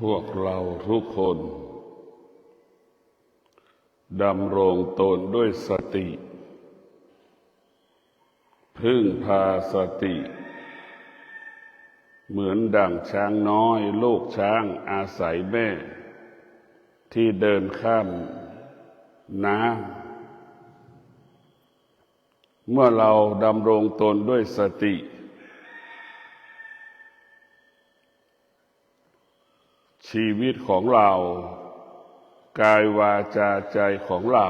พวกเราทุกคนดำรงตนด้วยสติพึ่งพาสติเหมือนดั่งช้างน้อยลูกช้างอาศัยแม่ที่เดินข้ามน้ำเมื่อเราดำรงตนด้วยสติชีวิตของเรากายวาจาใจของเรา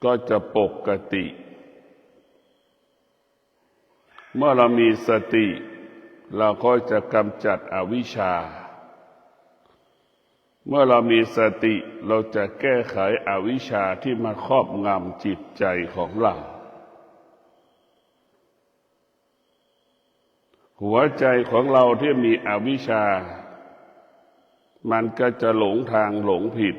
ก็จะปกติเมื่อเรามีสติเราก็จะกำจัดอวิชชาเมื่อเรามีสติเราจะแก้ไขอวิชชาที่มาครอบงำจิตใจของเราหัวใจของเราที่มีอวิชชามันก็จะหลงทางหลงผิด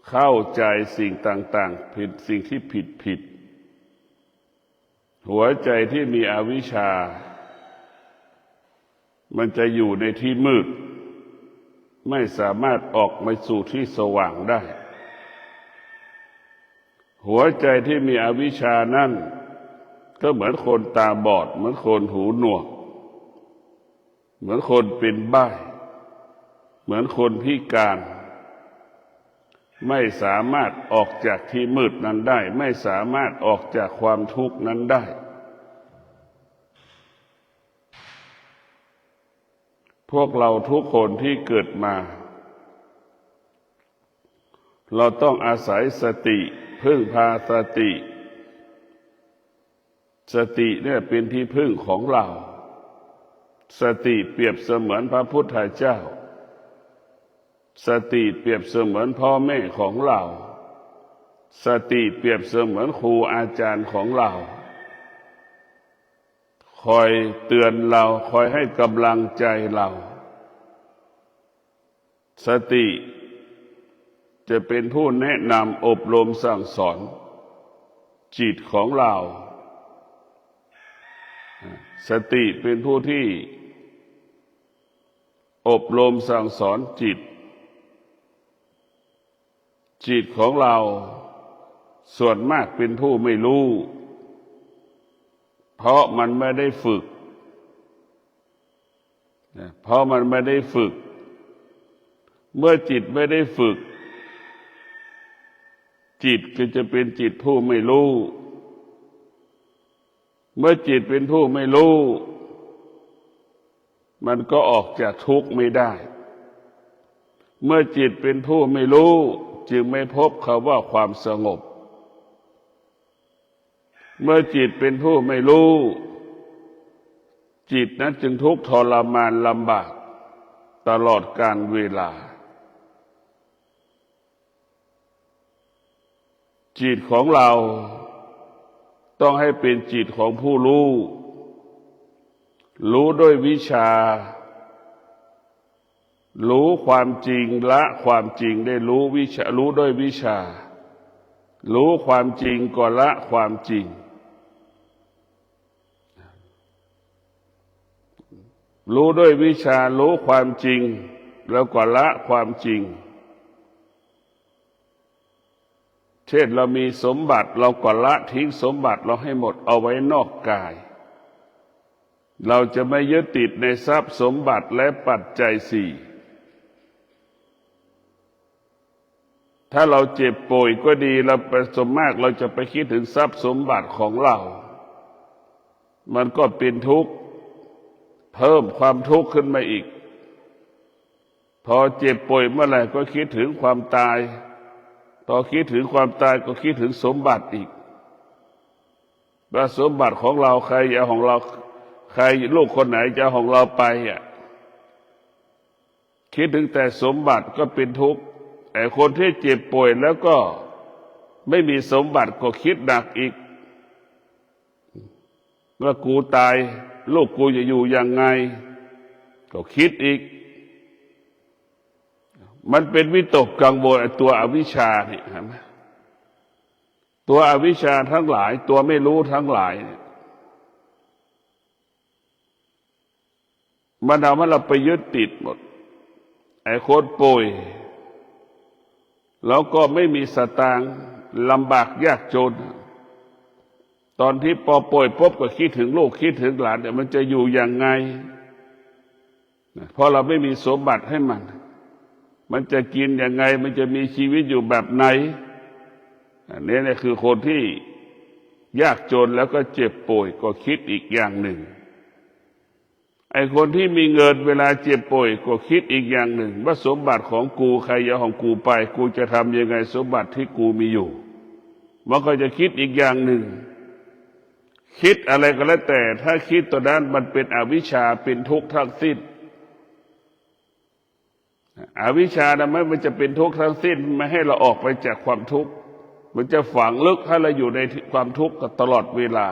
เข้าใจสิ่งต่างๆผิดสิ่งที่ผิดหัวใจที่มีอวิชชามันจะอยู่ในที่มืดไม่สามารถออกมาสู่ที่สว่างได้หัวใจที่มีอวิชชานั่นก็เหมือนคนตาบอดเหมือนคนหูหนวกเหมือนคนเป็นบ้าเหมือนคนพิการไม่สามารถออกจากที่มืดนั้นได้ไม่สามารถออกจากความทุกข์นั้นได้พวกเราทุกคนที่เกิดมาเราต้องอาศัยสติพึ่งพาสติสติเนี่ยเป็นที่พึ่งของเราสติเปรียบเสมือนพระพุทธเจ้าสติเปรียบเสมือนพ่อแม่ของเราสติเปรียบเสมือนครูอาจารย์ของเราคอยเตือนเราคอยให้กำลังใจเราสติจะเป็นผู้แนะนำอบรมสั่งสอนจิตของเราสติเป็นผู้ที่อบรมสั่งสอนจิตของเราส่วนมากเป็นผู้ไม่รู้เพราะมันไม่ได้ฝึกเมื่อจิตไม่ได้ฝึกจิตก็จะเป็นจิตผู้ไม่รู้เมื่อจิตเป็นผู้ไม่รู้มันก็ออกจากทุกข์ไม่ได้เมื่อจิตเป็นผู้ไม่รู้จึงไม่พบคำว่าความสงบเมื่อจิตเป็นผู้ไม่รู้จิตนั้นจึงทุกข์ทรมานลำบากตลอดกาลเวลาจิตของเราต้องให้เป็นจิตของผู้รู้ด้วยวิชารู้ความจริงละความจริงได้รู้วิชารู้ด้วยวิชารู้ความจริงก็ละความจริงรู้ด้วยวิชารู้ความจริงแล้วก็ละความจริงเช่นเรามีสมบัติเราก็ละทิ้งสมบัติเราให้หมดเอาไว้นอกกายเราจะไม่ยึดติดในทรัพย์สมบัติและปัจจัยสี่ถ้าเราเจ็บป่วยก็ดีเราไปส่วนมากเราจะไปคิดถึงทรัพย์สมบัติของเรามันก็เป็นทุกข์เพิ่มความทุกข์ขึ้นมาอีกพอเจ็บป่วยเมื่อไหร่ก็คิดถึงความตายพอคิดถึงความตายก็คิดถึงสมบัติอีกว่าสมบัติของเราใครจะของเราใครลูกคนไหนจะของเราไปคิดถึงแต่สมบัติก็เป็นทุกข์แต่คนที่เจ็บป่วยแล้วก็ไม่มีสมบัติก็คิดหนักอีกว่ากูตายลูกกูจะอยู่ยังไงก็คิดอีกมันเป็นวิตกกังวลตัวอวิชชานี่เห็นไหมตัวอวิชชาทั้งหลายตัวไม่รู้ทั้งหลาย มันทำให้เราไปยึดติดหมดไอ้คนป่วยแล้วก็ไม่มีสตางค์ลำบากยากจนตอนที่ป่วยปุ๊บก็คิดถึงลูกคิดถึงหลานเนี่ยมันจะอยู่ยังไงเพราะเราไม่มีสมบัติให้มันจะกินยังไงมันจะมีชีวิตอยู่แบบไหนอันนี้เนี่ยคือคนที่ยากจนแล้วก็เจ็บป่วยก็คิดอีกอย่างหนึ่งไอ้คนที่มีเงินเวลาเจ็บป่วยก็คิดอีกอย่างหนึ่งว่าสมบัติของกูใครจะของกูไปกูจะทำยังไงสมบัติที่กูมีอยู่มันก็จะคิดอีกอย่างหนึ่งคิดอะไรก็แล้วแต่ถ้าคิดตัวนั้นมันเป็นอวิชชาเป็นทุกข์ทั้งสิ้นอวิชชานะมันจะเป็นทุกข์ทั้งสิ้นไม่ให้เราออกไปจากความทุกข์มันจะฝังลึกให้เราอยู่ในความทุกข์ตลอดเวลา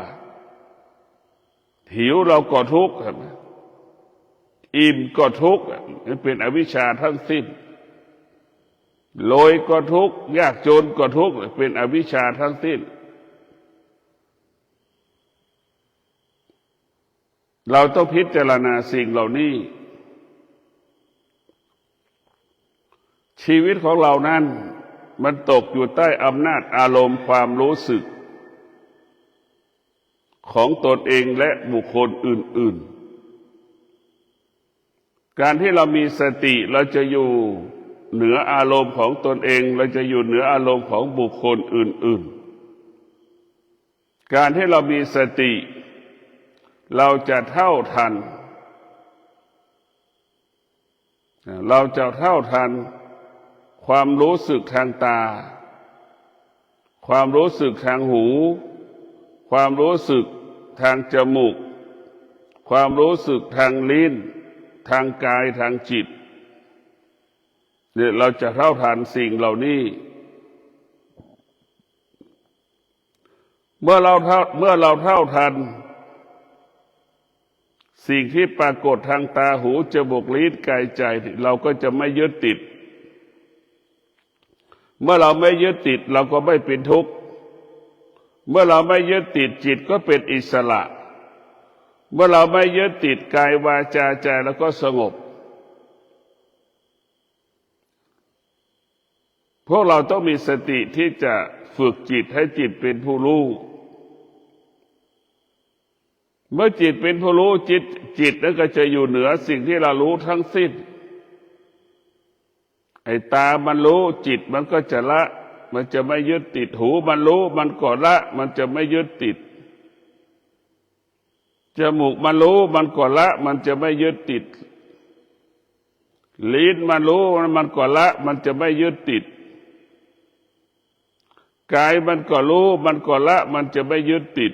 หิวเราก็ทุกข์อิ่มก็ทุกข์นี่เป็นอวิชชาทั้งสิ้นรวยก็ทุกข์ยากจนก็ทุกข์เป็นอวิชชาทั้งสิ้นเราต้องพิจารณาสิ่งเหล่านี้ชีวิตของเรานั้นมันตกอยู่ใต้อำนาจอารมณ์ความรู้สึกของตนเองและบุคคลอื่นๆการที่เรามีสติเราจะอยู่เหนืออารมณ์ของตนเองเราจะอยู่เหนืออารมณ์ของบุคคลอื่นๆการที่เรามีสติเราจะเท่าทันความรู้สึกทางตาความรู้สึกทางหูความรู้สึกทางจมูกความรู้สึกทางลิ้นทางกายทางจิตเนี่ยเราจะเท่าทันสิ่งเหล่านี้เมื่อเราเท่าทันสิ่งที่ปรากฏทางตาหูจมูกลิ้นกายใจเราก็จะไม่ยึดติดเมื่อเราไม่ยึดติดเราก็ไม่เป็นทุกข์เมื่อเราไม่ยึดติดจิตก็เป็นอิสระเมื่อเราไม่ยึดติดกายวาจาใจแล้วก็สงบพวกเราต้องมีสติที่จะฝึกจิตให้จิตเป็นผู้รู้เมื่อจิตเป็นผู้รู้จิตนั้นก็จะอยู่เหนือสิ่งที่เรารู้ทั้งสิ้นไอ้ตามันรู้จิตมันก็จะละมันจะไม่ยึดติดหูมันรู้มันก็ละมันจะไม่ยึดติดจมูกมันรู้มันก็ละมันจะไม่ยึดติดลิ้นมันรู้มันก็ละมันจะไม่ยึดติดกายมันก็รู้มันก็ละมันจะไม่ยึดติด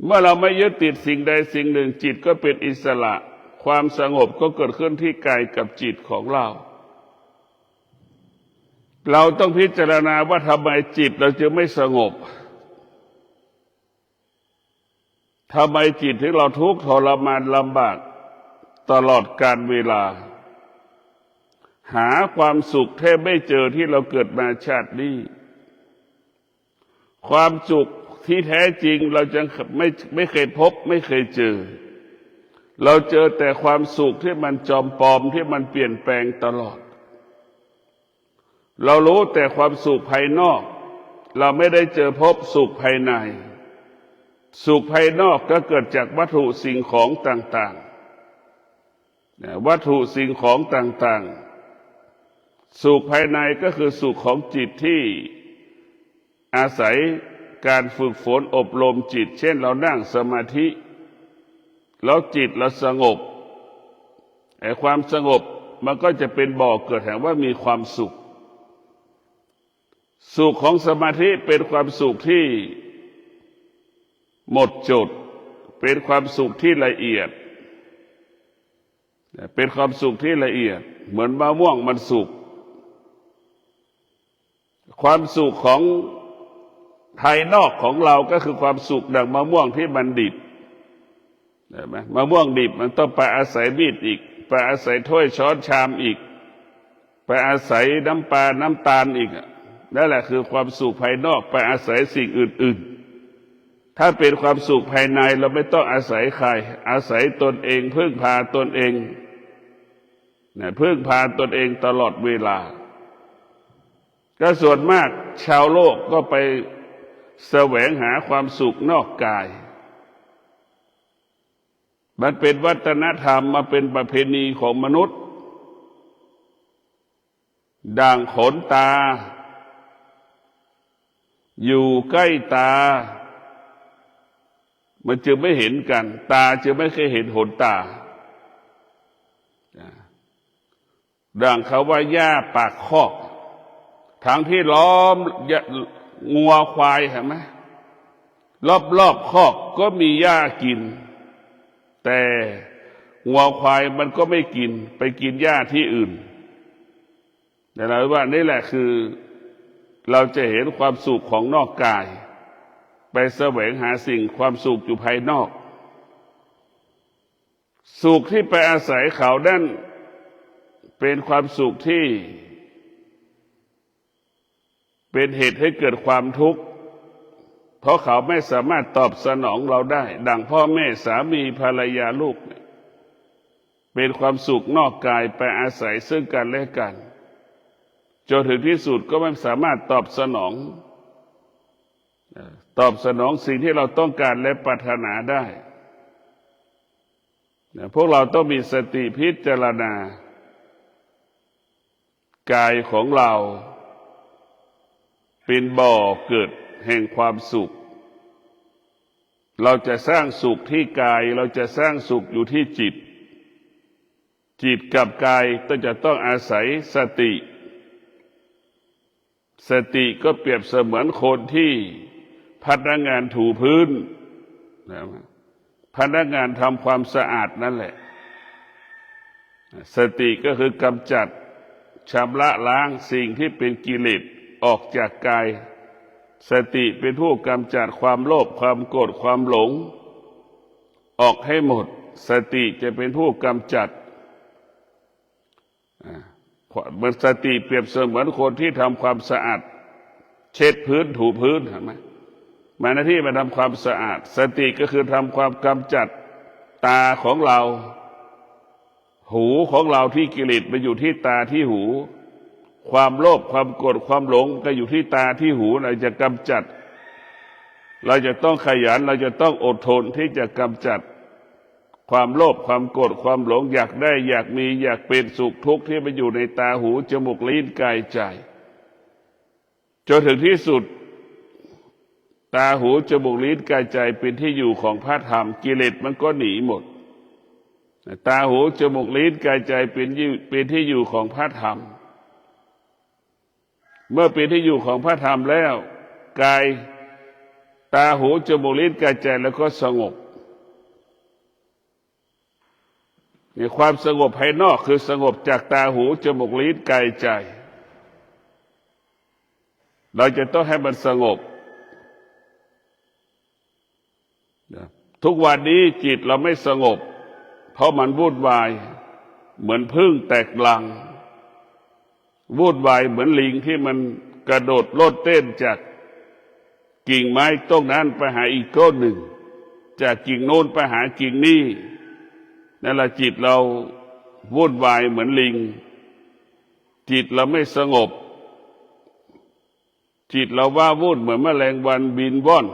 เมื่อเราไม่ยึดติดสิ่งใดสิ่งหนึ่งจิตก็เป็นอิสระความสงบก็เกิดขึ้นที่กายกับจิตของเราต้องพิจารณาว่าทำไมจิตเราจึงไม่สงบทำไมจิตถึงเราทุกข์ทรมานลำบากตลอดกาลเวลาหาความสุขแทบไม่เจอที่เราเกิดมาชาตินี้ความสุขที่แท้จริงเราจะไม่เคยพบไม่เคยเจอเราเจอแต่ความสุขที่มันจอมปลอมที่มันเปลี่ยนแปลงตลอดเรารู้แต่ความสุขภายนอกเราไม่ได้เจอพบสุขภายในสุขภายนอกก็เกิดจากวัตถุสิ่งของต่างๆวัตถุสิ่งของต่างๆสุขภายในก็คือสุขของจิตที่อาศัยการฝึกฝนอบรมจิตเช่นเรานั่งสมาธิแล้วจิตเราสงบไอ้ความสงบมันก็จะเป็นบ่อเกิดแห่งว่ามีความสุขสุขของสมาธิเป็นความสุขที่หมดจดเป็นความสุขที่ละเอียดเป็นความสุขที่ละเอียดเหมือนมะม่วงมันสุกความสุขของภายนอกของเราก็คือความสุขดังมะม่วงที่มันดิบเห็นไหมมะม่วงดิบมันต้องไปอาศัยมีดอีกไปอาศัยถ้วยช้อนชามอีกไปอาศัยน้ำปลาน้ำตาลอีกนั่นแหละคือความสุขภายนอกไปอาศัยสิ่งอื่นๆ ถ้าเป็นความสุขภายในเราไม่ต้องอาศัยใครอาศัยตนเองพึ่งพาตนเองพึ่งพาตนเองตลอดเวลาก็ส่วนมากชาวโลกก็ไปแสวงหาความสุขนอกกายมันเป็นวัฒนธรรมมาเป็นประเพณีของมนุษย์ด่างขนตาอยู่ใกล้ตามันจึงไม่เห็นกันตาจึงไม่เคยเห็นขนตาดังเขาว่าหญ้าปากคอกทางที่ล้อมงัวควายเห็นไหมรอบคอกก็มีหญ้ากินแต่งัวควายมันก็ไม่กินไปกินหญ้าที่อื่นแต่เราว่านี่แหละคือเราจะเห็นความสุขของนอกกายไปแสวงหาสิ่งความสุขอยู่ภายนอกสุขที่ไปอาศัยเขานั่นเป็นความสุขที่เป็นเหตุให้เกิดความทุกข์เพราะเขาไม่สามารถตอบสนองเราได้ดังพ่อแม่สามีภรรยาลูกเป็นความสุขนอกกายไปอาศัยซึ่งกันและกันจนถึงที่สุดก็ไม่สามารถตอบสนองสิ่งที่เราต้องการและปรารถนาได้พวกเราต้องมีสติพิจารณากายของเราเป็นบ่อเกิดแห่งความสุขเราจะสร้างสุขที่กายเราจะสร้างสุขอยู่ที่จิตกับกายจะต้องอาศัยสติก็เปรียบเสมือนคนที่พนักงานถูพื้นพนักงานทำความสะอาดนั่นแหละสติก็คือกำจัดชำระล้างสิ่งที่เป็นกิเลสออกจากกายสติเป็นผู้กำจัดความโลภความโกรธความหลงออกให้หมดสติจะเป็นผู้กำจัดเหมือนสติเปรียบเสมือนคนที่ทำความสะอาดเช็ดพื้นถูพื้นเห็นไหมมาหน้าที่มาทำความสะอาดสติก็คือทำความกำจัดตาของเราหูของเราที่กิเลสไปอยู่ที่ตาที่หูความโลภความโกรธความหลงก็อยู่ที่ตาที่หูเราจะกำจัดเราจะต้องขยันเราจะต้องอดทนที่จะกำจัดความโลภความโกรธความหลงอยากได้อยากมีอยากเป็นสุขทุกข์ที่ไปอยู่ในตาหูจมูกลิ้นกายใจจนถึงที่สุดตาหูจมูกลิ้นกายใจเป็นที่อยู่ของพระธรรมกิเลสมันก็หนีหมดตาหูจมูกลิ้นกายใจเป็นที่อยู่ของพระธรรมเมื่อเป็นที่อยู่ของพระธรรมแล้วกายตาหูจมูกลิ้นกายใจแล้วก็สงบความสงบภายนอกคือสงบจากตาหูจมูกลิ้นกายใจเราจะต้องให้มันสงบทุกวันนี้จิตเราไม่สงบเพราะมันวุ่นวายเหมือนผึ้งแตกรังวุ่นวายเหมือนลิงที่มันกระโดดโลดเต้นจากกิ่งไม้ต้นนั้นไปหาอีกต้นหนึ่งจากกิ่งโน้นไปหากิ่งนี้นั่นแหละจิตเราวุ่นวายเหมือนลิงจิตเราไม่สงบจิตเราว้าวุ่นเหมือนแมลงวันบินว่อน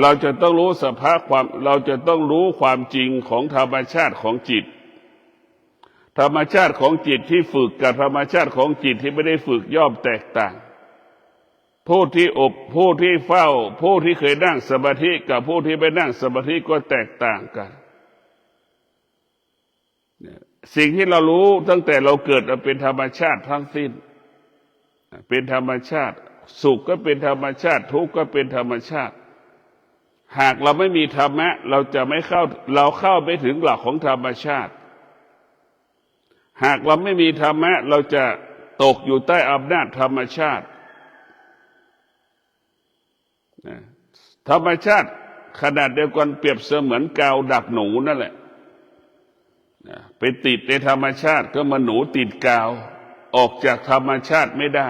เราจะต้องรู้สภาพเราจะต้องรู้ความจริงของธรรมชาติของจิตธรรมชาติของจิตที่ฝึกกับธรรมชาติของจิตที่ไม่ได้ฝึกย่อมแตกต่างผู้ที่ผู้ที่เฝ้าผู้ที่เคยนั่งสมาธิกับผู้ที่ไม่นั่งสมาธิก็แตกต่างกันสิ่งที่เรารู้ตั้งแต่เราเกิดเป็นธรรมชาติทั้งสิ้นเป็นธรรมชาติสุขก็เป็นธรรมชาติทุกข์ก็เป็นธรรมชาติหากเราไม่มีธรรมะเราจะไม่เข้าไม่ถึงหลักของธรรมชาติหากเราไม่มีธรรมะเราจะตกอยู่ใต้อำนาจธรรมชาติธรรมชาติขนาดเดียวกันเปรียบเสมือนกาวดักหนูนั่นแหละไปติดในธรรมชาติก็มันหนูติดกาวออกจากธรรมชาติไม่ได้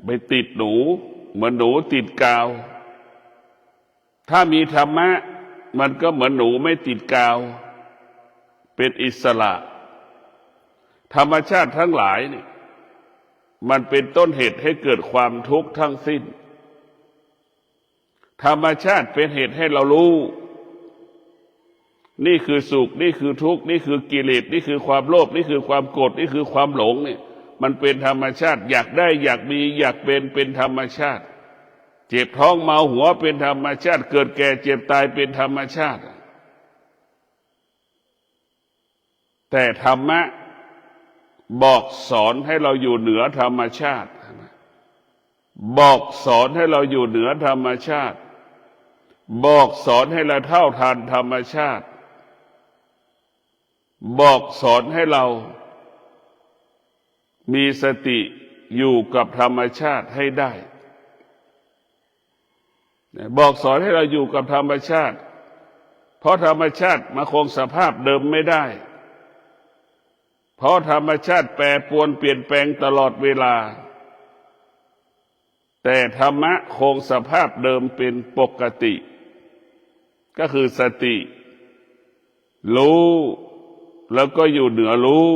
ไปติดหนู เหมือนหนูติดกาวถ้ามีธรรมะมันก็เหมือนหนูไม่ติดกาวเป็นอิสระธรรมชาติทั้งหลายนี่มันเป็นต้นเหตุให้เกิดความทุกข์ทั้งสิ้นธรรมชาติเป็นเหตุให้เรารู้นี่คือสุขนี่คือทุกข์นี่คือกิเลสนี่คือความโลภนี่คือความโกรธนี่คือความหลงนี่มันเป็นธรรมชาติอยากได้อยากมีอยากเป็นธรรมชาติเจ็บท้องเมาหัวเป็นธรรมชาติเกิดแก่เจ็บตายเป็นธรรมชาติแต่ธรรมะบอกสอนให้เราอยู่เหนือธรรมชาติบอกสอนให้เราอยู่เหนือธรรมชาติบอกสอนให้เราเท่าทันธรรมชาติบอกสอนให้เรามีสติอยู่กับธรรมชาติให้ได้บอกสอนให้เราอยู่กับธรรมชาติเพราะธรรมชาติมาคงสภาพเดิมไม่ได้เพราะธรรมชาติแปรปรวนเปลี่ยนแปลงตลอดเวลาแต่ธรรมะคงสภาพเดิมเป็นปกติก็คือสติรู้แล้วก็อยู่เหนือรู้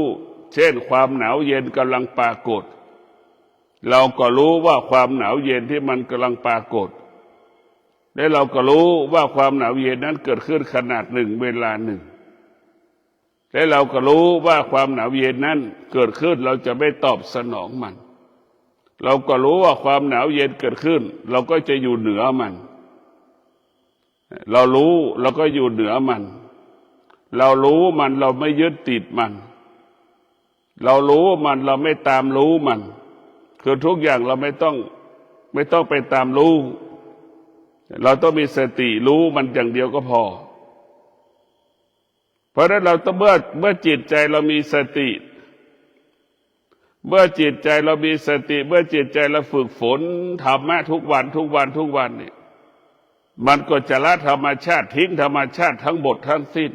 เช่นความหนาวเย็นกำลังปรากฏเราก็รู้ว่าความหนาวเย็นที่มันกำลังปรากฏและเราก็รู้ว่าความหนาวเย็นนั้นเกิดขึ้นขนาดหนึ่งเวลาหนึ่งและเราก็รู้ว่าความหนาวเย็นนั้นเกิดขึ้นเราจะไม่ตอบสนองมันเราก็รู้ว่าความหนาวเย็นเกิดขึ้นเราก็จะอยู่เหนือมันเรารู้เราก็อยู่เหนือมันเรารู้มันเราไม่ยึดติดมันเรารู้มันเราไม่ตามรู้มันคือทุกอย่างเราไม่ต้องไปตามรู้เราต้องมีสติรู้มันอย่างเดียวก็พอเพราะฉะนั้นเราต้องเมื่อจิตใจเรามีสติเมื่อจิตใจเรามีสติเมื่อจิตใจเราฝึกฝนธรรมะทุกวันนี่มันก็จะละธรรมชาติทิ้งธรรมชาติทั้งหมดทั้งสิ้น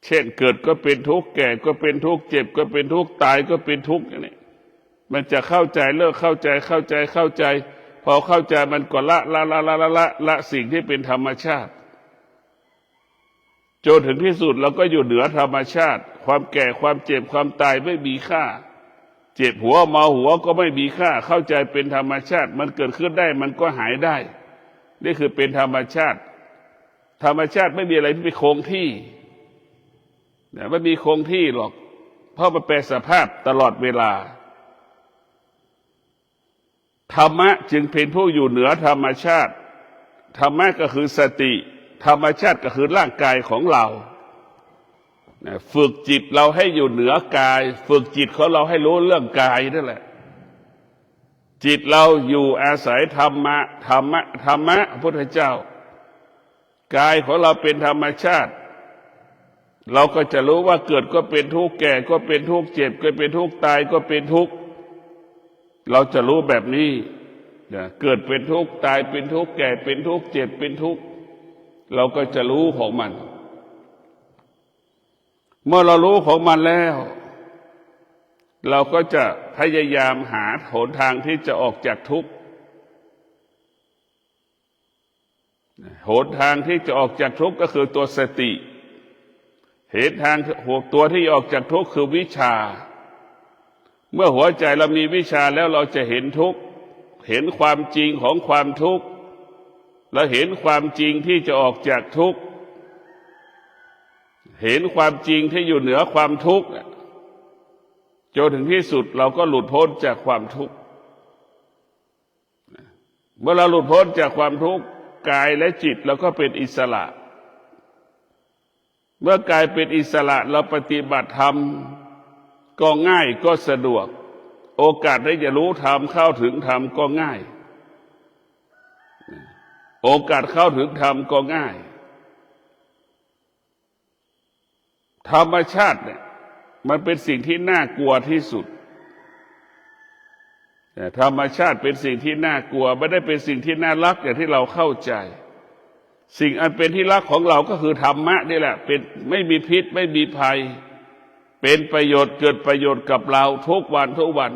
เช่นเกิดก็เป็นทุกข์แก่ก็เป็นทุกข์เจ็บก็เป็นทุกข์ตายก็เป็นทุกข์อย่างนี้มันจะเข้าใจเลิกเข้าใจพอเข้าใจมันก็ละสิ่งที่เป็นธรรมชาติจนถึงที่สุดเราก็อยู่เหนือธรรมชาติความแก่ความเจ็บความตายไม่มีค่าเจ็บหัวเมาหัวก็ไม่มีค่าเข้าใจเป็นธรรมชาติมันเกิดขึ้นได้มันก็หายได้นี่คือเป็นธรรมชาติธรรมชาติไม่มีอะไรที่เป็นคงที่ไม่มีคงที่หรอกเพราะมันแปรสภาพตลอดเวลาธรรมะจึงเป็นผู้อยู่เหนือธรรมชาติธรรมะก็คือสติธรรมชาติก็คือร่างกายของเราฝึกจิตเราให้อยู่เหนือกายฝึกจิตของเราให้รู้เรื่องกายนั่นแหละจิตเราอยู่อาศัยธรรมะพระพุทธเจ้ากายของเราเป็นธรรมชาติเราก็จะรู้ว่าเกิดก็เป็นทุกข์แก่ก็เป็นทุกข์เจ็บก็เป็นทุกข์ตายก็เป็นทุกข์เราจะรู้แบบนี้เกิดเป็นทุกข์ตายเป็นทุกข์แก่เป็นทุกข์เจ็บเป็นทุกข์เราก็จะรู้ของมันเมื่อเรารู้ของมันแล้วเราก็จะพยายามหาหนทางที่จะออกจากทุกข์หนทางที่จะออกจากทุกข์ก็คือตัวสติเหตุทางตัวที่ออกจากทุกข์คือวิชาเมื่อหัวใจเรามีวิชาแล้วเราจะเห็นทุกข์เห็นความจริงของความทุกข์และเห็นความจริงที่จะออกจากทุกข์เห็นความจริงที่อยู่เหนือความทุกข์จนถึงที่สุดเราก็หลุดพ้นจากความทุกข์เมื่อเราหลุดพ้นจากความทุกข์กายและจิตเราก็เป็นอิสระเมื่อกายเป็นอิสระเราปฏิบัติธรรมก็ง่ายก็สะดวกโอกาสที่จะรู้ธรรมเข้าถึงธรรมก็ง่ายโอกาสเข้าถึงธรรมก็ง่ายธรรมชาติเนี่ยมันเป็นสิ่งที่น่ากลัวที่สุดธรรมชาติเป็นสิ่งที่น่ากลัวไม่ได้เป็นสิ่งที่น่ารักอย่างที่เราเข้าใจสิ่งอันเป็นที่รักของเราก็คือธรรมะนี่แหละเป็นไม่มีพิษไม่มีภัยเป็นประโยชน์เกิดประโยชน์กับเราทุกวัน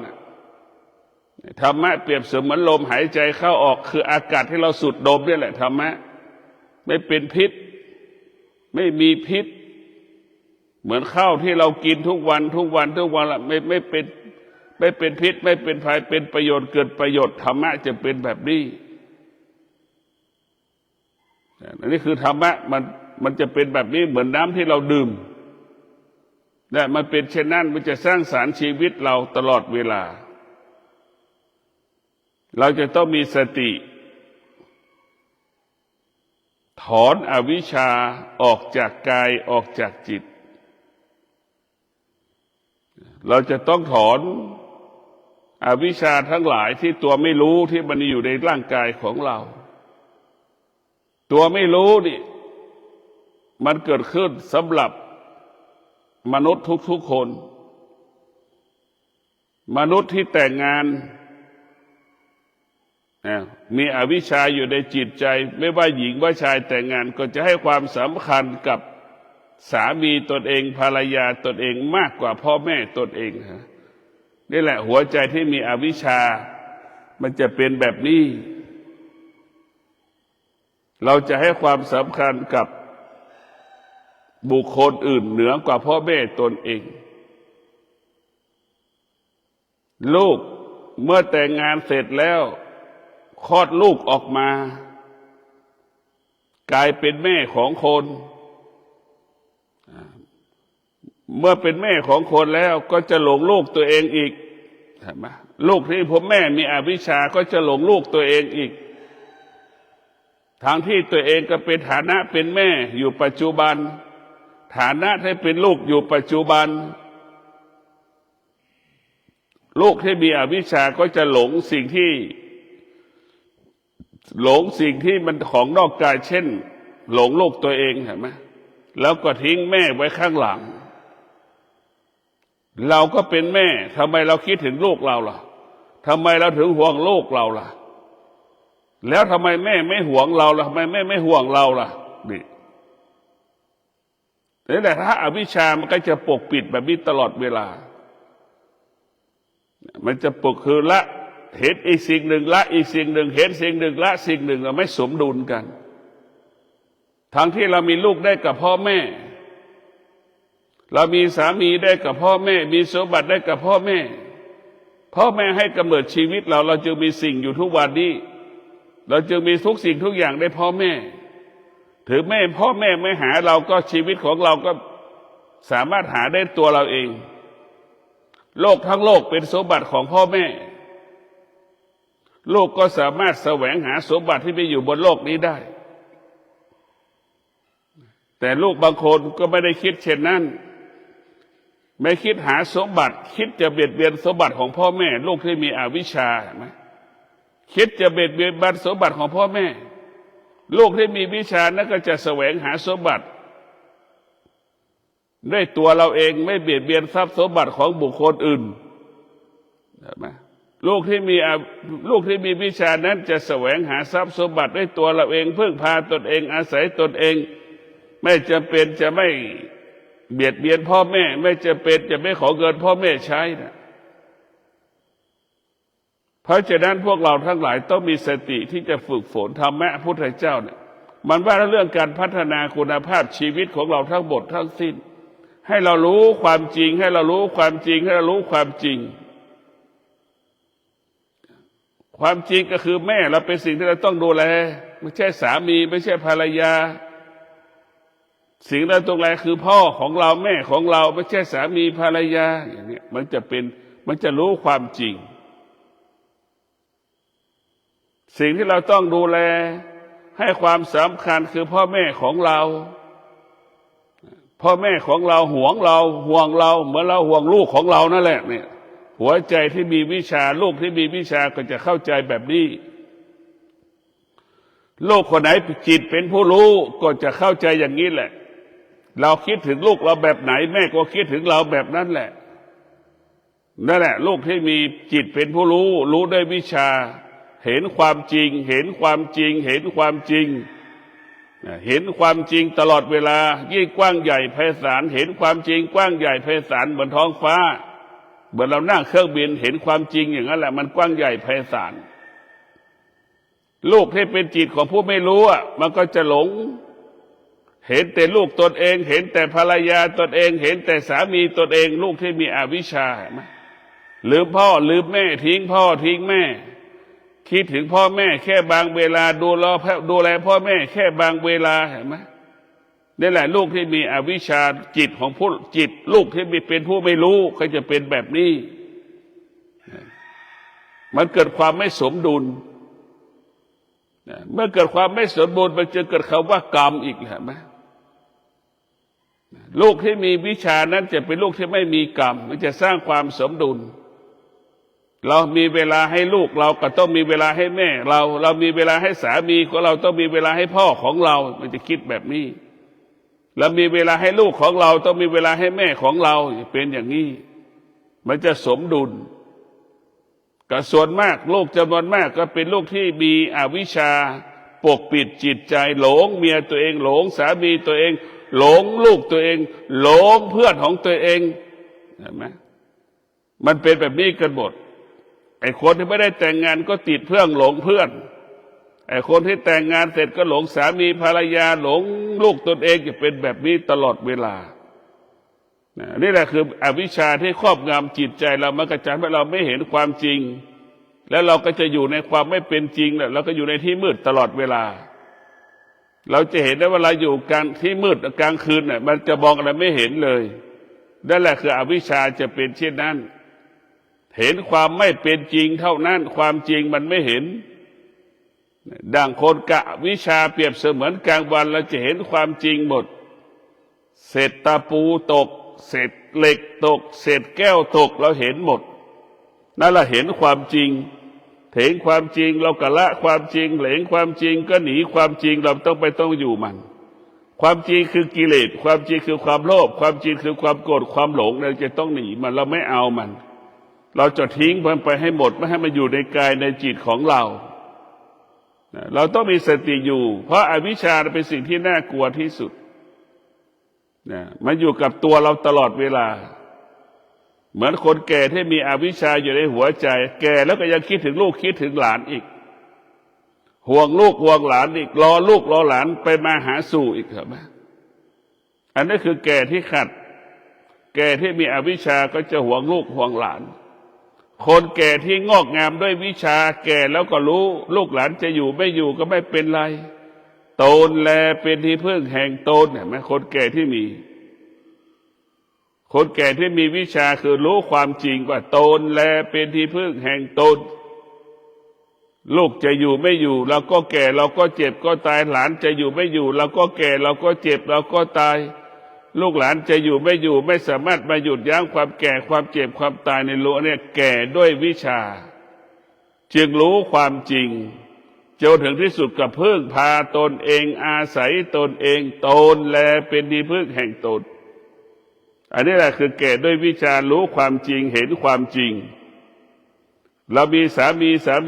ธรรมะเปรียบเสมือนลมหายใจเข้าออกคืออากาศที่เราสูดดมนี่แหละธรรมะไม่เป็นพิษไม่มีพิษเหมือนข้าวที่เรากินทุกวันละไม่เป็นพิษไม่เป็นภัยเป็นประโยชน์เกิดประโยชน์ธรรมะจะเป็นแบบนี้อันนี้คือธรรมะมันจะเป็นแบบนี้เหมือนน้ำที่เราดื่มและมันเป็นเช่นนั้นมันจะสร้างสรรค์ชีวิตเราตลอดเวลาเราจะต้องมีสติถอนอวิชชาออกจากกายออกจากจิตเราจะต้องถอนอวิชชาทั้งหลายที่ตัวไม่รู้ที่มันอยู่ในร่างกายของเราตัวไม่รู้นี่มันเกิดขึ้นสำหรับมนุษย์ทุกๆคนมนุษย์ที่แต่งงานมีอวิชชาอยู่ในจิตใจไม่ว่าหญิงว่าชายแต่งงานก็จะให้ความสำคัญกับสามีตนเองภรรยาตนเองมากกว่าพ่อแม่ตนเองนี่แหละหัวใจที่มีอวิชชามันจะเป็นแบบนี้เราจะให้ความสำคัญกับบุคคลอื่นเหนือกว่าพ่อแม่ตนเองลูกเมื่อแต่งงานเสร็จแล้วคลอดลูกออกมากลายเป็นแม่ของคนเมื่อเป็นแม่ของคนแล้วก็จะหลงลูกตัวเองอีกใช่ไหมลูกที่พ่อแม่มีอวิชชาก็จะหลงลูกตัวเองอีกทางที่ตัวเองก็เป็นฐานะเป็นแม่อยู่ปัจจุบันฐานะที่เป็นลูกอยู่ปัจจุบันลูกที่มีอวิชชาก็จะหลงสิ่งที่มันของนอกกายเช่นหลงลูกตัวเองเห็นไหมแล้วก็ทิ้งแม่ไว้ข้างหลังเราก็เป็นแม่ทำไมเราคิดถึงลูกเราล่ะทำไมเราถึงห่วงลูกเราล่ะแล้วทำไมแม่ไม่ห่วงเราล่ะทำไมแม่ไม่ห่วงเราล่ะนี่แหละถ้าอวิชชามันก็จะปกปิดแบบนี้ตลอดเวลามันจะปกคือละเห็นอีกสิ่งหนึ่งละอีกสิ่งหนึ่งเห็นสิ่งหนึ่งละสิ่งหนึ่งเราไม่สมดุลกันทั้งที่เรามีลูกได้กับพ่อแม่เรามีสามีได้กับพ่อแม่มีสมบัติได้กับพ่อแม่พ่อแม่ให้กำเนิดชีวิตเราจึงมีสิ่งอยู่ทุกวันนี้เราจึงมีทุกสิ่งทุกอย่างได้พ่อแม่ถึงแม่พ่อแม่ไม่หาเราก็ชีวิตของเราก็สามารถหาได้ตัวเราเองโลกทั้งโลกเป็นสมบัติของพ่อแม่โลกก็สามารถแสวงหาสมบัติที่มีอยู่บนโลกนี้ได้แต่ลูกบางคนก็ไม่ได้คิดเช่นนั้นไม่คิดหาสมบัติคิดจะเบียดเบียนสมบัติของพ่อแม่ลูกที่มีอวิชชาไหมคิดจะเบียดเบียนสมบัติของพ่อแม่ลูกที่มีวิชานั้นก็จะแสวงหาสมบัติด้วยตัวเราเองไม่เบียดเบียนทรัพย์สมบัติของบุคคลอื่นใช่ไหมลูกที่มีวิชานั้นจะแสวงหาทรัพย์สมบัติด้วยตัวเราเองพึ่งพาตนเองอาศัยตนเองไม่จำเป็นจะไม่เบียดเบียนพ่อแม่ไม่จำเป็นจะไม่ขอเงินพ่อแม่ใช้นะเพราะฉะนั้นพวกเราทั้งหลายต้องมีสติที่จะฝึกฝนธรรมะพุทธเจ้าเนี่ยมันว่าเรื่องการพัฒนาคุณภาพชีวิตของเราทั้งหมดทั้งสิ้นให้เรารู้ความจริงให้เรารู้ความจริงให้เรารู้ความจริงความจริงก็คือแม่เราเป็นสิ่งที่เราต้องดูแลไม่ใช่สามีไม่ใช่ภรรยาสิ่งที่เราต้องดูแลคือพ่อของเราแม่ของเราไม่ใช่สามีภรรยาอย่างนี้มันจะรู้ความจริงสิ่งที่เราต้องดูแลให้ความสำคัญคือพ่อแม่ของเราพ่อแม่ของเราห่วงเราห่วงเราเหมือนเราห่วงลูกของเรานั่นแหละเนี่ยหัวใจที่มีวิชาลูกที่มีวิชาก็จะเข้าใจแบบนี้ลูกคนไหนจิตเป็นผู้รู้ก็จะเข้าใจอย่างนี้แหละเราคิดถึงลูกเราแบบไหนแม่ก็คิดถึงเราแบบนั้นแหละนั่นแหละลูกที่มีจิตเป็นผู้รู้ด้วยวิชาเห็นความจริงเห็นความจริงเห็นความจริงเห็นความจริงตลอดเวลายิ่งกว้างใหญ่ไพศาลเห็นความจริงกว้างใหญ่ไพศาลเหมือนท้องฟ้า เหมือนเรานั่งเครื่องบินเห็นความจริงอย่างนั้นแหละมันกว้างใหญ่ไพศาลลูกที่เป็นจิตของผู้ไม่รู้อ่ะมันก็จะหลงเห็นแต่ลูกตนเองเห็นแต่ภรรยาตนเองเห็นแต่สามีตนเองลูกที่มีอวิชชาลืมพ่อลืมแม่ทิ้งพ่อทิ้งแม่คิดถึงพ่อแม่แค่บางเวลาดูแลพ่อแม่แค่บางเวลาเห็นไหมนี่แหละลูกที่มีอวิชชาจิตของผู้จิตลูกที่เป็นผู้ไม่รู้ก็จะเป็นแบบนี้มันเกิดความไม่สมดุลเมื่อเกิดความไม่สมบูรณ์มันจะเกิดคำว่ากรรมอีกเห็นไหมลูกที่มีวิชานั้นจะเป็นลูกที่ไม่มีกรรมมันจะสร้างความสมดุลเรามีเวลาให้ลูกเราก็ต้องมีเวลาให้แม่เรามีเวลาให้สามีของเราต้องมีเวลาให้พ่อของเรามันจะคิดแบบนี้เรามีเวลาให้ลูกของเราต้องมีเวลาให้แม่ของเราเป็นอย่างนี้มันจะสมดุลก็ส่วนมากลูกจำนวนมากก็เป็นลูกที่มีอวิชชาปกปิดจิตใจหลงเมียตัวเองหลงสามีตัวเองหลงลูกตัวเองหลงเพื่อนของตัวเองเห็นไหมมันเป็นแบบนี้กันหมดไอ้คนที่ไม่ได้แต่งงานก็ติดเพื่อนหลงเพื่อนไอ้คนที่แต่งงานเสร็จก็หลงสามีภรรยาหลงลูกตนเองจะเป็นแบบนี้ตลอดเวลานี่แหละคืออวิชชาที่ครอบงำจิตใจเรามันกระจายให้เราไม่เห็นความจริงแล้วเราก็จะอยู่ในความไม่เป็นจริงแหละเราก็อยู่ในที่มืดตลอดเวลาเราจะเห็นได้ว่าเราอยู่กลางที่มืดกลางคืนเนี่ยมันจะมองอะไรไม่เห็นเลยนั่นแหละคืออวิชชาจะเป็นเช่นนั้นเห็นความไม่เป็นจริงเท่านั้นความจริงมันไม่เห็นดังคนกะวิชาเปรียบเสมือนกลางวันเราจะเห็นความจริงหมดเศษตะปูตกเศษเหล็กตกเศษแก้วตกเราเห็นหมดนั่นเราเห็นความจริงเห็นความจริงเราก็ละความจริงเหลงความจริงก็หนีความจริงเราต้องอยู่มันความจริงคือกิเลสความจริงคือความโลภความจริงคือความโกรธความหลงเราจะต้องหนีมันเราไม่เอามันเราจะทิ้งมันไปให้หมดไม่ให้มันอยู่ในกายในจิตของเราเราต้องมีสติอยู่เพราะอวิชชาเป็นสิ่งที่น่ากลัวที่สุดมันอยู่กับตัวเราตลอดเวลาเหมือนคนแก่ที่มีอวิชชาอยู่ในหัวใจแก่แล้วก็ยังคิดถึงลูกคิดถึงหลานอีกห่วงลูกห่วงหลานอีกรอลูกรอหลานไปมาหาสู่อีกครับอันนี้คือแก่ที่ขัดแก่ที่มีอวิชชาก็จะห่วงลูกห่วงหลานคนแก่ที่งอกงามด้วยวิชาแก่แล้วก็รู้ลูกหลานจะอยู่ไม่อยู่ก็ไม่เป็นไรตนแลเป็นที่พึ่งแห่งตนเห็นไหมคนแก่ที่มีคนแก่ที่มีวิชาคือรู้ความจริงว่าตนแลเป็นที่พึ่งแห่งตนลูกจะอยู่ไม่อยู่เราก็แก่เราก็เจ็บก็ตายหลานจะอยู่ไม่อยู่เราก็แก่เราก็เจ็บเราก็ตายลูกหลานจะอยู่ไม่อยู่ไม่สามารถมาหยุดยั้งความแก่ความเจ็บความตายในโลกเนี่ยแก่ด้วยวิชาจึงรู้ความจริงจนถึงที่สุดก็พึ่งพาตนเองอาศัยตนเองตนแลเป็นที่พึ่งแห่งตนอันนี้แหละคือแก่ด้วยวิชารู้ความจริงเห็นความจริงเรามีสา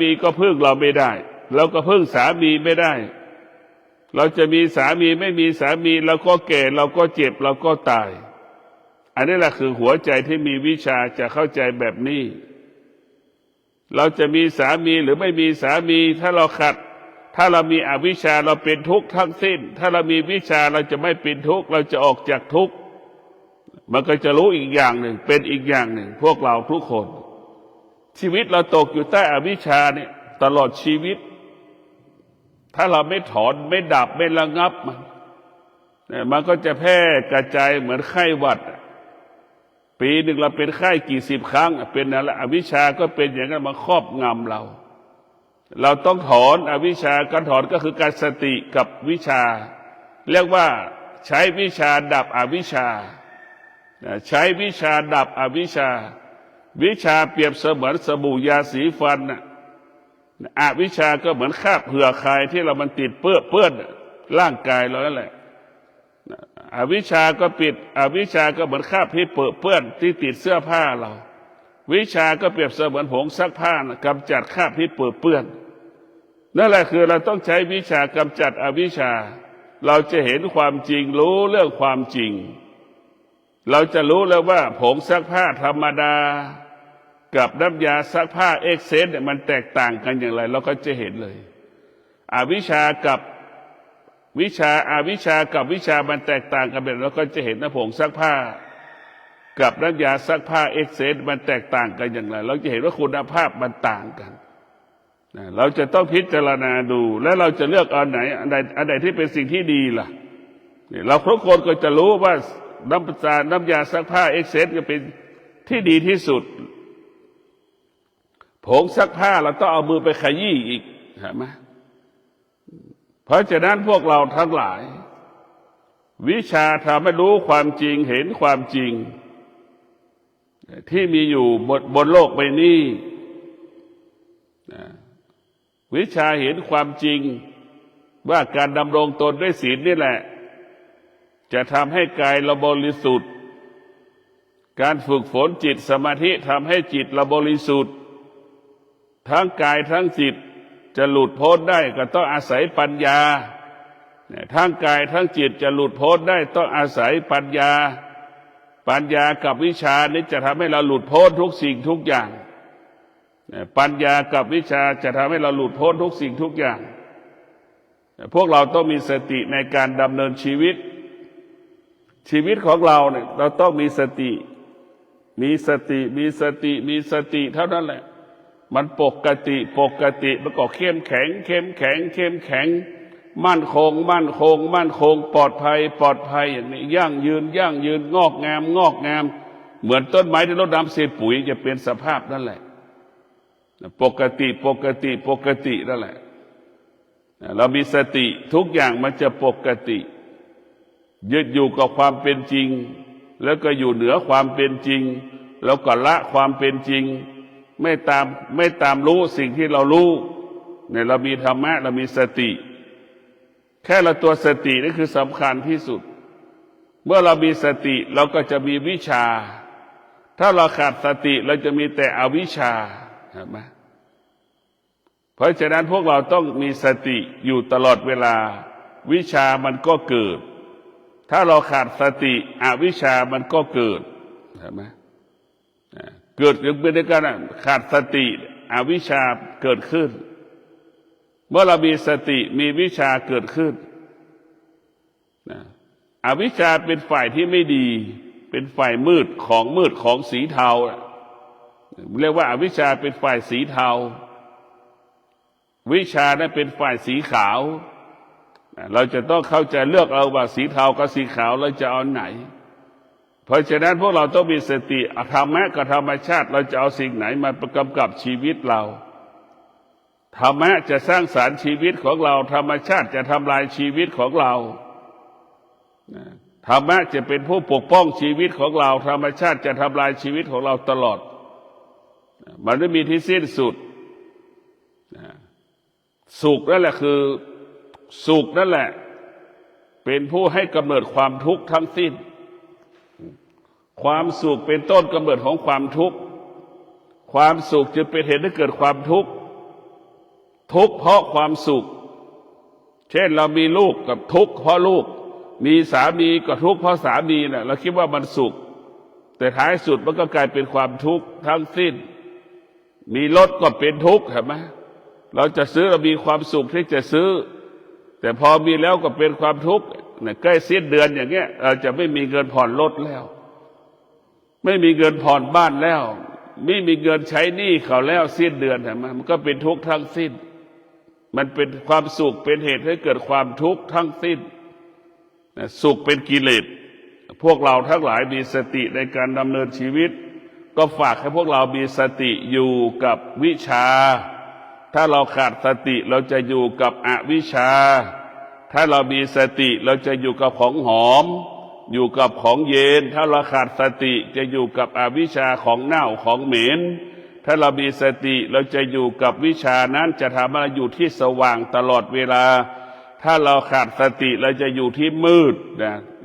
มีก็พึ่งเราไม่ได้เราก็พึ่งสามีไม่ได้เราจะมีสามีไม่มีสามีเราก็แก่เราก็เจ็บเราก็ตายอันนี้แหละคือหัวใจที่มีวิชาจะเข้าใจแบบนี้เราจะมีสามีหรือไม่มีสามีถ้าเราขัดถ้าเรามีอวิชชาเราเป็นทุกข์ทั้งสิ้นถ้าเรามีวิชาเราจะไม่เป็นทุกข์เราจะออกจากทุกข์มันก็จะรู้อีกอย่างหนึ่งเป็นอีกอย่างหนึ่งพวกเราทุกคนชีวิตเราตกอยู่ใต้อวิชชาเนี่ยตลอดชีวิตถ้าเราไม่ถอนไม่ดับไม่ระงับมันก็จะแพร่กระจายเหมือนไข้หวัดปีหนึ่งเราเป็นไข้กี่สิบครั้งเป็นอะไรอวิชชาก็เป็นอย่างนั้นมาครอบงำเราต้องถอนอวิชชาการถอนก็คือการสติกับวิชาเรียกว่าใช้วิชาดับอวิชชาใช้วิชาดับอวิชชาวิชาเปรียบเสมือนสบู่ยาสีฟันอวิชชาก็เหมือนคราบเหือคายที่เรามันติดเปื้อนร่างกายเรานั่นแหละอวิชชาก็ปิดอวิชชาก็เหมือนคราบที่เปื้อนที่ติดเสื้อผ้าเราวิชาก็เปรียบเสมือนผงซักผ้ากำจัดคราบที่เปื้อนนั่นแหละคือเราต้องใช้วิชากำจัดอวิชชาเราจะเห็นความจริงรู้เรื่องความจริงเราจะรู้แล้วว่าผงซักผ้าธรรมดา กับน้ำยาซักผ้าเอ็กเซนเนี่ยมันแตกต่างกันอย่างไรเราก็จะเห็นเลยอวิชชากับวิชาอาวิชชากับวิชามันแตกต่างกันแบบเราก็จะเห็นนะผงซักผ้ากับน้ำยาซักผ้าเอ็กเซนมันแตกต่างกันอย่างไรเราจะเห็นว่าคุณภาพมันต่างกันเราจะต้องพิจารณาดูและเราจะเลือกอันไหนที่เป็นสิ่งที่ดีล่ะเราทุกคนก็จะรู้ว่าน้ำยาซักผ้าเอ็กเซนก็เป็นที่ดีที่สุดผงซักผ้าเราต้องเอามือไปขยี้อีกเห็นไหมเพราะฉะนั้นพวกเราทั้งหลายวิชาทำให้รู้ความจริงเห็นความจริงที่มีอยู่บนโลกใบนี้วิชาเห็นความจริงว่าการดำรงตนด้วยศีลนี่แหละจะทำให้กายเราบริสุทธิ์การฝึกฝนจิตสมาธิทำให้จิตเราบริสุทธิ์ทั้งกายทั้งจิตจะหลุดพ้นได้ก็ต้องอาศัยปัญญาทั้งกายทั้งจิตจะหลุดพ้นได้ต้องอาศัยปัญญาปัญญากับวิชานี้จะทำให้เราหลุดพ้นทุกสิ่งทุกอย่างปัญญากับวิชาจะทำให้เราหลุดพ้นทุกสิ่งทุกอย่างพวกเราต้องมีสติในการดำเนินชีวิตของเราเนี่ยเราต้องมีสติเท่านั้นแหละมันปกติมันก็เข้มแข็งมั่นคงปลอดภัยอย่างนี้ยั่งยืนงอกงามเหมือนต้นไม้ที่เราดำเศษปุ๋ยจะเป็นสภาพนั่นแหละปกตินั่นแหละเรามีสติทุกอย่างมันจะปกติยึดอยู่กับความเป็นจริงแล้วก็อยู่เหนือความเป็นจริงแล้วก็ละความเป็นจริงไม่ตามรู้สิ่งที่เรารู้เนี่ยเรามีธรรมะเรามีสติแค่ละตัวสตินี่คือสำคัญที่สุดเมื่อเรามีสติเราก็จะมีวิชาถ้าเราขาดสติเราจะมีแต่อวิชชาเห็นไหมเพราะฉะนั้นพวกเราต้องมีสติอยู่ตลอดเวลาวิชามันก็เกิดถ้าเราขาดสติอวิชชามันก็เกิดเห็นไหมเกิดเป็นในการขาดสติอวิชชาเกิดขึ้นเมื่อเรามีสติมีวิชาเกิดขึ้นอวิชชาเป็นฝ่ายที่ไม่ดีเป็นฝ่ายมืดของสีเทาเรียกว่าอวิชชาเป็นฝ่ายสีเทาวิชานั้นเป็นฝ่ายสีขาวเราจะต้องเข้าใจเลือกเอาว่าสีเทากับสีขาวเราจะเอาไหนเพราะฉะนั้นพวกเราต้องมีสติธรรมะกับธรรมชาติเราจะเอาสิ่งไหนมากำกับชีวิตเราธรรมะจะสร้างสรรค์ชีวิตของเราธรรมชาติจะทำลายชีวิตของเราธรรมะจะเป็นผู้ปกป้องชีวิตของเราธรรมชาติจะทำลายชีวิตของเราตลอดมันไม่มีที่สิ้นสุดสุขนั่นแหละคือสุขนั่นแหละเป็นผู้ให้กำเนิดความทุกข์ทั้งสิ้นความสุขเป็นต้นกำเนิดของความทุกข์ความสุขจึงเป็นเหตุให้เกิดความทุกข์เพราะความสุขเช่นเรามีลูกกับทุกข์เพราะลูกมีสามีก็ทุกข์เพราะสามีน่ะเราคิดว่ามันสุขแต่ท้ายสุดมันก็กลายเป็นความทุกข์ทั้งสิ้นมีรถก็เป็นทุกข์เห็นไหมเราจะซื้อเรามีความสุขที่จะซื้อแต่พอมีแล้วก็เป็นความทุกข์ใกล้สิ้นเดือนอย่างเงี้ยเราจะไม่มีเงินผ่อนรถแล้วไม่มีเงินผ่อนบ้านแล้วไม่มีเงินใช้หนี้เขาแล้วสิ้นเดือนเห็นไหมมันก็เป็นทุกข์ทั้งสิ้นมันเป็นความสุขเป็นเหตุให้เกิดความทุกข์ทั้งสิ้นสุขเป็นกิเลสพวกเราทั้งหลายมีสติในการดำเนินชีวิตก็ฝากให้พวกเรามีสติอยู่กับวิชาถ้าเราขาดสติเราจะอยู่กับอวิชชาถ้าเรามีสติเราจะอยู่กับของหอมอยู่กับของเย็นถ้าเราขาดสติจะอยู่กับอวิชชาของเน่าของเหม็นถ้าเรามีสติเราจะอยู่กับวิชานั้นจะทำให้เราอยู่ที่สว่างตลอดเวลาถ้าเราขาดสติเราจะอยู่ที่มืด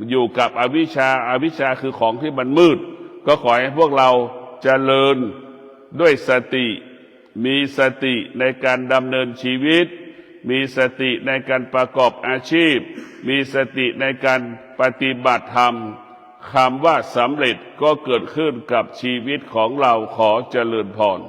อยู่กับอวิชชาคือของที่มันมืดก็ขอให้พวกเราเจริญด้วยสติมีสติในการดำเนินชีวิตมีสติในการประกอบอาชีพมีสติในการปฏิบัติธรรม คำว่าสำเร็จก็เกิดขึ้นกับชีวิตของเราขอเจริญพร